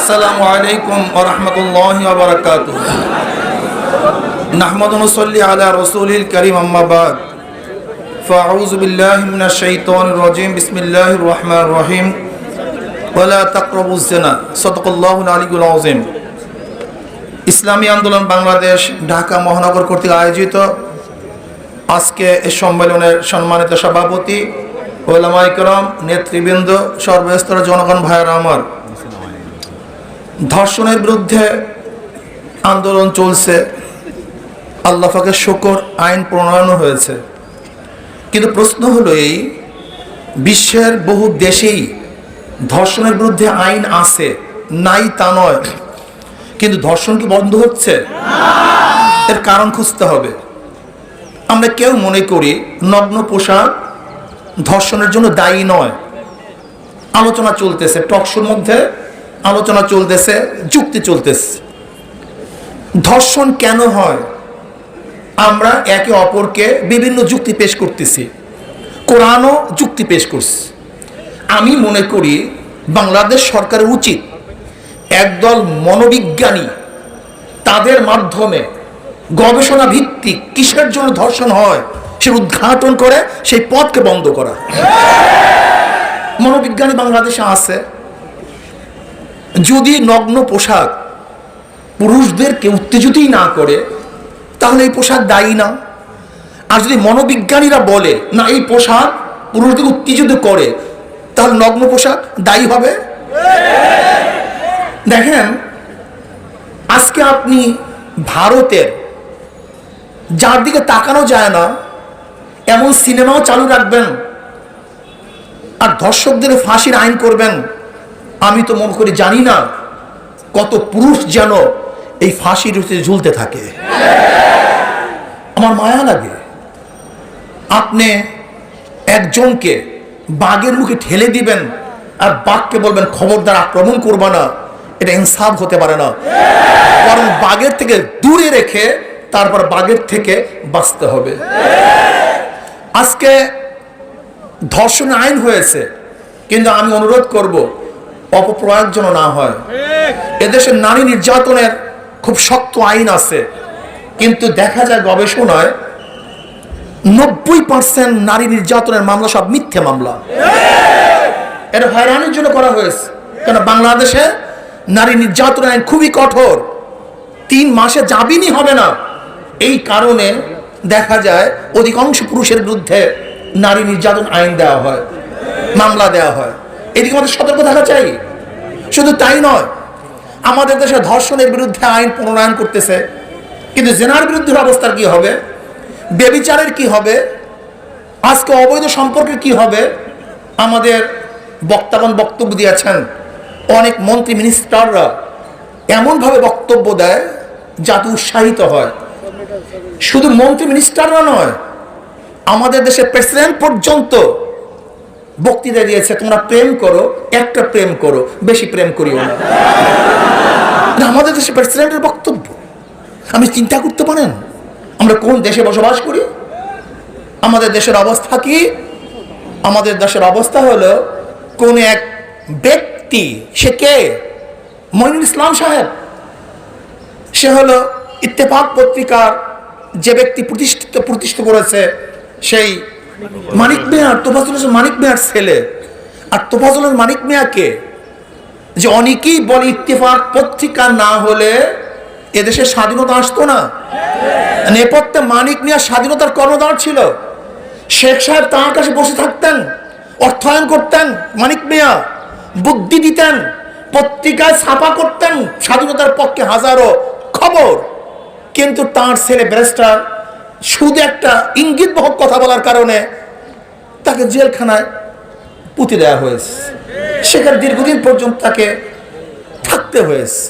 আসসালামু আলাইকুম ওয়া রাহমাতুল্লাহি ওয়া বারাকাতুহু। নাহমাদু ওয়া নুসাল্লি আলা রাসূলিল কারীম, আম্মা বাদ। ফাআউযু বিল্লাহি মিনাশ শাইতানির রাজীম। বিসমিল্লাহির রাহমানির রাহিম। ওয়া লা তাকরাবুজ জিনা। সাদাকাল্লাহুল আলিয়্যুল আযীম। ইসলামী আন্দোলন বাংলাদেশ ঢাকা মহানগর কর্তৃক আয়োজিত আজকে এই সম্মেলনের সম্মানিত সভাপতি, ওলামায়ে কেরাম, নেতৃবৃন্দ, সর্বস্তরের জনগণ ভাইয়েরা আমার, ধর্ষণের বিরুদ্ধে আন্দোলন চলছে। আল্লাহ পাকের শুকর, আইন প্রণয়ন হয়েছে। কিন্তু প্রশ্ন হলো এই, বিশ্বের বহু দেশেই ধর্ষণের বিরুদ্ধে আইন আছে, নাই তা নয়, কিন্তু ধর্ষণ কি বন্ধ হচ্ছে? এর কারণ খুঁজতে হবে। আমরা কেউ মনে করি নগ্ন পোশাক ধর্ষণের জন্য দায়ী নয়। আলোচনা চলতেছে, টকশোর মধ্যে আলোচনা চলতেছে, যুক্তি চলতেছে। ধর্ষণ কেন হয়? আমরা একে অপরকে বিভিন্ন যুক্তি পেশ করতেছি, কোরআনও যুক্তি পেশ করছে। আমি মনে করি বাংলাদেশ সরকারের উচিত একদল মনোবিজ্ঞানী তাদের মাধ্যমে গবেষণা ভিত্তিক কিসের জন্য ধর্ষণ হয় সে উদ্ঘাটন করে সেই পথকে বন্ধ করা। মনোবিজ্ঞানী বাংলাদেশে আছে। যদি নগ্ন পোশাক পুরুষদেরকে উত্তেজিতই না করে তাহলে এই পোশাক দায়ী না। আর যদি মনোবিজ্ঞানীরা বলে না এই পোশাক পুরুষদের উত্তেজিত করে, তাহলে নগ্ন পোশাক দায়ী হবে। দেখেন, আজকে আপনি ভারতের যার দিকে তাকানো যায় না এমন সিনেমাও চালু রাখবেন আর ধর্ষকদের ফাঁসির আইন করবেন। আমি তো মনে করি জানি না কত পুরুষ যেন এই ফাঁসির ঝুলতে থাকে। আমার মায়া লাগে। আপনি একজনকে বাঘের মুখে ঠেলে দিবেন আর বাঘকে বলবেন খবরদার আক্রমণ করবা না, এটা ইনসাফ হতে পারে না। বরং বাঘের থেকে দূরে রেখে তারপর বাঘের থেকে বাঁচতে হবে। আজকে ধর্ষণ আইন হয়েছে, কিন্তু আমি অনুরোধ করব অপপ্রয়োগ যেন না হয়। এদেশে নারী নির্যাতনের খুব শক্ত আইন আছে, কিন্তু দেখা যায় গবেষণায় 90% নারী নির্যাতনের মামলা সব মিথ্যে মামলা। এটা হয়রানির জন্য করা হয়েছে। কেন? বাংলাদেশে নারী নির্যাতনের আইন খুবই কঠোর, 3 মাসে জামিনই হবে না। এই কারণে দেখা যায় অধিকাংশ পুরুষের বিরুদ্ধে নারী নির্যাতন আইন দেওয়া হয়, মামলা দেওয়া হয়। এদিকে আমাদের সতর্ক থাকা চাই। শুধু তাই নয়, আমাদের দেশে ধর্ষণের বিরুদ্ধে আইন প্রণয়ন করতেছে, কিন্তু জেনার বিরুদ্ধে অবস্থার কি হবে? ব্যভিচারের কি হবে? আজকে অবৈধ সম্পর্কের কি হবে? আমাদের বক্তাগণ বক্তব্য দিয়েছেন, অনেক মন্ত্রী মিনিস্টাররা এমনভাবে বক্তব্য দেয় যাতে উৎসাহিত হয়। শুধু মন্ত্রী মিনিস্টাররা নয়, আমাদের দেশের প্রেসিডেন্ট পর্যন্ত বক্তৃতা দিয়েছে, তোমরা প্রেম করো, একটা প্রেম করো, বেশি প্রেম করিও না। আমাদের দেশের প্রেসিডেন্টের বক্তব্য। আমি চিন্তা করতে পারেন আমরা কোন দেশে বসবাস করি? আমাদের দেশের অবস্থা কি? আমাদের দেশের অবস্থা হলো, কোন এক ব্যক্তি, সে কে? মঈনুল ইসলাম সাহেব। সে হলো ইত্তেফাক পত্রিকার যে ব্যক্তি প্রতিষ্ঠিত করেছে, সেই মানিক মিয়া, তোফাজ্জল হোসেন মানিক মিয়ার ছেলে। আর তোফাজ্জল হোসেন মানিক মিয়াকে যে অনেকেই বলে ইত্তেফাক পত্রিকা না হলে এদেশে স্বাধীনতা আসতো না। নেপথ্যে মানিক মিয়া স্বাধীনতার কর্ণধার ছিল। শেখ সাহেব তাঁর কাছে বসে থাকতেন, অর্থায়ন করতেন, মানিক মিয়া বুদ্ধি দিতেন, পত্রিকায় ছাপা করতেন স্বাধীনতার পক্ষে হাজারো খবর। কিন্তু তার ছেলে ব্যারিস্টার শুধু একটা ইঙ্গিতবহ কথা বলার কারণে তাকে জেলখানায় পুঁতে দেওয়া হয়েছে। সেখানে দীর্ঘদিন পর্যন্ত তাকে থাকতে হয়েছে,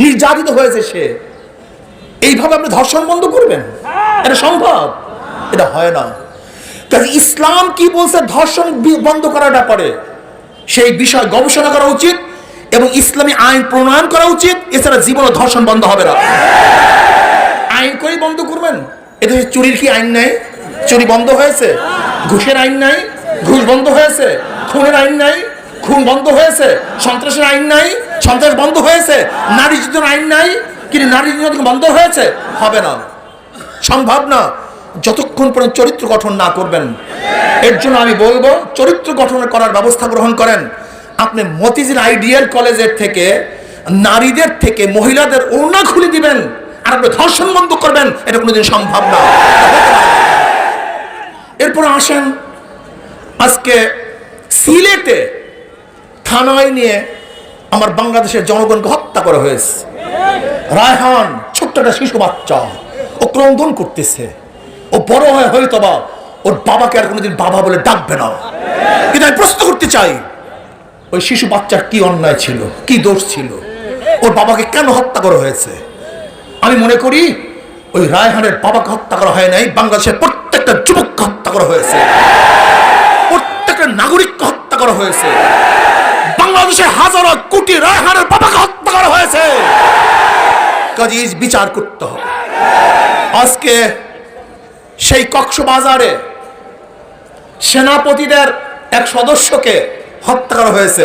নির্যাতিত হয়েছে সে। এইভাবে আপনি ধর্ষণ বন্ধ করবেন? এটা সম্ভব? এটা হয় না। কাজে ইসলাম কি বলছে ধর্ষণ বন্ধ করার ব্যাপারে, সেই বিষয় গবেষণা করা উচিত এবং ইসলামী আইন প্রণয়ন করা উচিত। এছাড়া জীবনে ধর্ষণ বন্ধ হবে না। আইন করেই বন্ধ করবেন? এদেশে চুরির কি আইন নাই? চুরি বন্ধ হয়েছে। ঘুষের আইন নাই? ঘুষ বন্ধ হয়েছে। খুনের আইন নাই? খুন বন্ধ হয়েছে? সন্ত্রাসের আইন নাই? সন্ত্রাস বন্ধ হয়েছে? নারী নির্যাতন আইন নাই? কিন্তু নারী নির্যাতন বন্ধ হয়েছে? হবে না, সম্ভব না, যতক্ষণ পর্যন্ত চরিত্র গঠন না করবেন। এর জন্য আমি বলবো চরিত্র গঠন করার ব্যবস্থা গ্রহণ করেন। আপনি মতিঝিল আইডিয়াল কলেজের থেকে নারীদের থেকে মহিলাদের ওড়না খুলে দিবেন আর আপনি ধর্ষণ বন্ধ করবেন, এটা কোনোদিন সম্ভব না। এরপর আসেন, আজকে সিলেটে থানায় নিয়ে আমার বাংলাদেশের জনগণকে হত্যা করা হয়েছে। রায়হান ছোট্ট একটা শিশু বাচ্চা, ও ক্রন্দন করতেছে, ও বড় হয় হয়তোবা ওর বাবাকে আর কোনোদিন বাবা বলে ডাকবে না। কিন্তু আমি প্রশ্ন করতে চাই, ওই শিশু বাচ্চার কি অন্যায় ছিল, কি দোষ ছিল, ওর বাবাকে কেন হত্যা করা হয়েছে? আমি মনে করি ওই রায়হানের বাবাকে হত্যা করা হয় নাই, বাংলাদেশের প্রত্যেকটা যুবককে হত্যা করা হয়েছে, প্রত্যেকটা নাগরিককে হত্যা করা হয়েছে, বাংলাদেশের হাজারো কোটি রায়হানের বাবাকে হত্যা করা হয়েছে। কাজেই বিচার করতে হবে। আজকে সেই কক্সবাজারে সেনাপতিদের এক সদস্যকে হত্যা করা হয়েছে,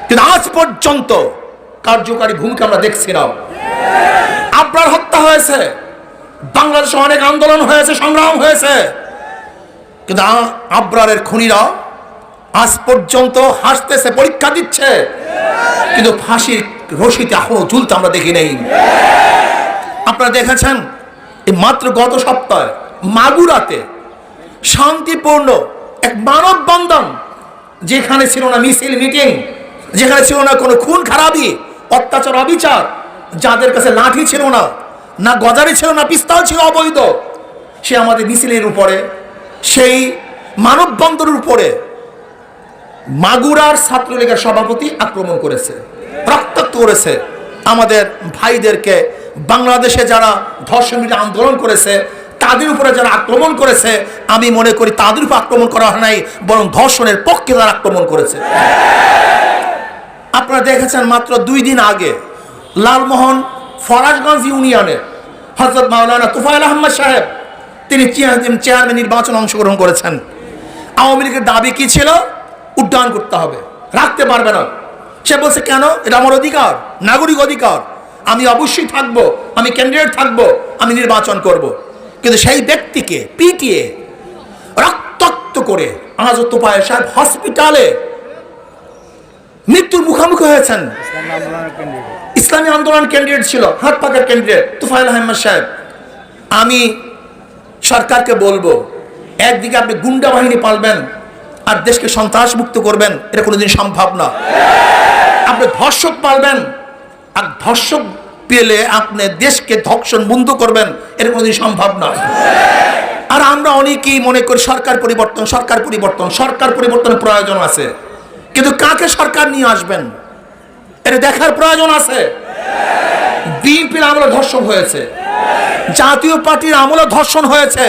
কিন্তু আজ পর্যন্ত কার্যকারী ভূমিকা আমরা দেখছি না। আবরার হত্যা হয়েছে, বাংলাদেশে অনেক আন্দোলন হয়েছে, সংগ্রাম হয়েছে, কিন্তু আবরারের খুনিরা আজ পর্যন্ত হাসতেছে, পরীক্ষা দিচ্ছে, কিন্তু ফাঁসির রশিতে এখনো ঝুলতে আমরা দেখি নেই। আপনারা দেখেছেন এই মাত্র গত সপ্তাহে মাগুরাতে শান্তিপূর্ণ এক মানববন্ধন, যেখানে ছিল না মিছিল মিটিং, যেখানে ছিল না কোনো খুন খারাপি, অত্যাচার, অবিচার, যাদের কাছে লাঠি ছিল না, না গজারি ছিল না, পিস্তল ছিল অবৈধ, সে আমাদের মিছিলের উপরে, সেই মানববন্ধনের উপরে মাগুরার ছাত্রলীগের সভাপতি আক্রমণ করেছে, রক্তাক্ত করেছে আমাদের ভাইদেরকে। বাংলাদেশে যারা ধর্ষণ বিরোধী আন্দোলন করেছে তাদের উপরে যারা আক্রমণ করেছে, আমি মনে করি তাদের উপর আক্রমণ করা হয় নাই, বরং ধর্ষণের পক্ষে তারা আক্রমণ করেছে। আপনারা দেখেছেন মাত্র 2 দিন আগে লালমোহন ফরাজগঞ্জ ইউনিয়নে হযরত মাওলানা তুফাইল আহমদ সাহেব, তিনি চেয়ারম্যান নির্বাচনে অংশগ্রহণ করেছেন। আওয়ামী লীগের দাবি কি ছিল? উড্ডয়ন করতে হবে, রাখতে পারবে না। সে বলছে কেন? এটা আমার অধিকার, নাগরিক অধিকার, আমি অবশ্যই থাকবো, আমি ক্যান্ডিডেট থাকবো, আমি নির্বাচন করব। কিন্তু সেই ব্যক্তিকে পিটিয়ে রক্তাক্ত করে আজ তোফায়েল সাহেব হসপিটালে মৃত্যুর মুখোমুখি হয়েছেন। ইসলামী আন্দোলন ক্যান্ডিডেট ছিল, হাত পাকার ক্যান্ডিডেট তুফাইল আহমদ সাহেব। আমি সরকারকে বলবো, একদিকে আপনি গুন্ডা বাহিনী পালবেন আর দেশকে সন্ত্রাস মুক্ত করবেন, এটা কোনোদিন সম্ভব না। আপনি ধর্ষক পালবেন আর ধর্ষক পেলে আপনি দেশকে ধর্ষণ বন্ধ করবেন, এটা কোনোদিন সম্ভব না। আর আমরা অনেকেই মনে করি সরকার পরিবর্তন, সরকার পরিবর্তন, সরকার পরিবর্তনের প্রয়োজন আছে, কিন্তু কাকে সরকার নিয়ে আসবেন এটা দেখার প্রয়োজন আছে। বিএনপির আমলে ধর্ষণ হয়েছে, জাতীয় পার্টির আমলে ধর্ষণ হয়েছে,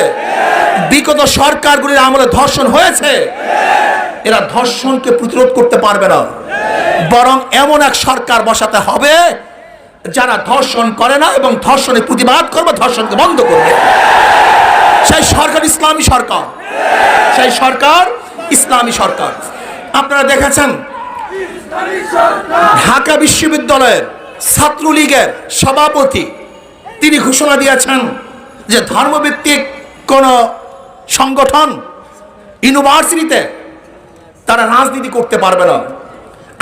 বিগত সরকারগুলির আমলে ধর্ষণ হয়েছে। এরা ধর্ষণকে প্রতিরোধ করতে পারবে না, বরং এমন এক সরকার বসাতে হবে যারা ধর্ষণ করে না এবং ধর্ষণের প্রতিবাদ করবে, ধর্ষণকে বন্ধ করবে। সেই সরকার ইসলামী সরকার, সেই সরকার ইসলামী সরকার। আপনারা দেখেছেন ঢাকা বিশ্ববিদ্যালয়ের ছাত্রলীগের সভাপতি তিনি ঘোষণা দিয়েছেন যে ধর্মভিত্তিক কোন সংগঠন ইউনিভার্সিটিতে তারা রাজনীতি করতে পারবে না।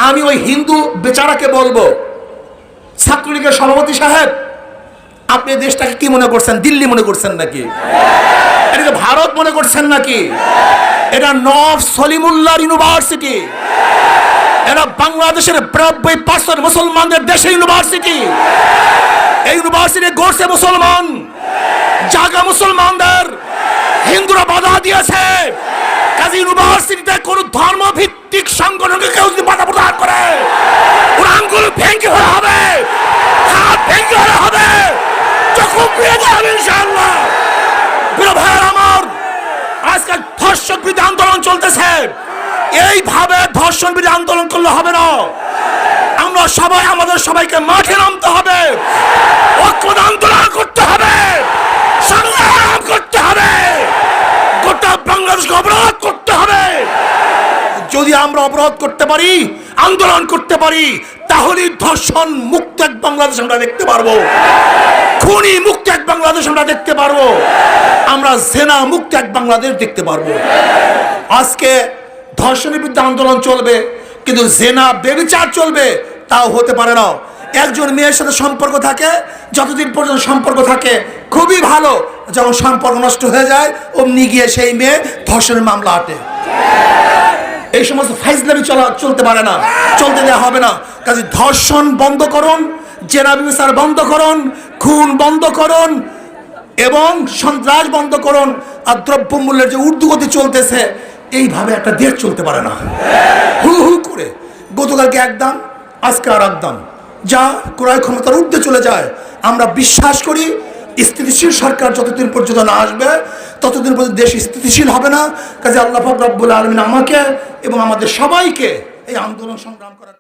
আমি ওই হিন্দু বেচারাকে বলবো, ছাত্রলীগের সভাপতি সাহেব, আপনি দেশটাকে কি মনে করছেন? দিল্লি মনে করছেন নাকি? এটাকে ভারত মনে করছেন নাকি? এটা নব সলিমুল্লাহ ইউনিভার্সিটি, এটা বাংলাদেশের 92% মুসলমানদের দেশের ইউনিভার্সিটি। এই ইউনিভার্সিটি গড়ছে মুসলমান, জায়গা মুসলমানদের, হিন্দুরা বাধা দিয়েছে। কাজী ইউনিভার্সিটিতে কোন ধর্মভিত্তিক সংগঠনকে কেউ যদি বাধা প্রদান করে, ওর আঙ্গুল ভেঙে হয়ে হবে, হাত ভেঙে হয়ে হবে, চক্ষু পেয়ে যাবে ইনশাআল্লাহ। প্রিয় ভাইয়ের আমার, আজকাল ধর্ষক বিরোধী আন্দোলন চলতেছে, এইভাবে ধর্ষণ বিরোধী আন্দোলন করলে হবে না। আমরা সবাই আমাদের সবাইকে মাঠে নামতে হবে, ঐক্যবদ্ধ আন্দোলন করতে হবে, সংগ্রাম করতে হবে, গোটা বাংলাদেশকে অবরোধ করতে হবে। যদি যদি আমরা অবরোধ করতে পারি, আন্দোলন করতে পারি, তাহলে ধর্ষণ মুক্ত এক বাংলাদেশ আমরা দেখতে পারবো, খুনি মুক্ত এক বাংলাদেশ আমরা দেখতে পারবো, আমরা জেনা মুক্ত এক বাংলাদেশ দেখতে পারবো। আজকে ধর্ষণের বিরুদ্ধে আন্দোলন চলবে, কিন্তু জেনা বেবিচার চলবে, তাও হতে পারে না। একজন মেয়ের সাথে সম্পর্ক থাকে, যতদিন পর্যন্ত সম্পর্ক থাকে খুবই ভালো, যখন সম্পর্ক নষ্ট হয়ে যায় অমনি গিয়ে সেই মেয়ে ধর্ষণের মামলা আটে। এই সমস্ত ফাইজলামি চলতে পারে না, চলতে দেওয়া হবে না। কাজে ধর্ষণ বন্ধ করুন, জেনা ব্যভিচার বন্ধ করুন, খুন বন্ধ করুন এবং সন্ত্রাস বন্ধ করুন। আর দ্রব্যমূল্যের যে ঊর্ধ্বগতি চলতেছে, এইভাবে একটা দেশ চলতে পারে না। হু হু করে গতকালকে এক দাম, আজকে আর এক দাম, যা ক্রয় ক্ষমতার ঊর্ধ্বে চলে যায়। আমরা বিশ্বাস করি স্থিতিশীল সরকার যতদিন পর্যন্ত না আসবে ততদিন পর্যন্ত দেশ স্থিতিশীল হবে না। কাজে আল্লাহ পাক রব্বুল আলামিন আমাকে এবং আমাদের সবাইকে এই আন্দোলন সংগ্রাম করার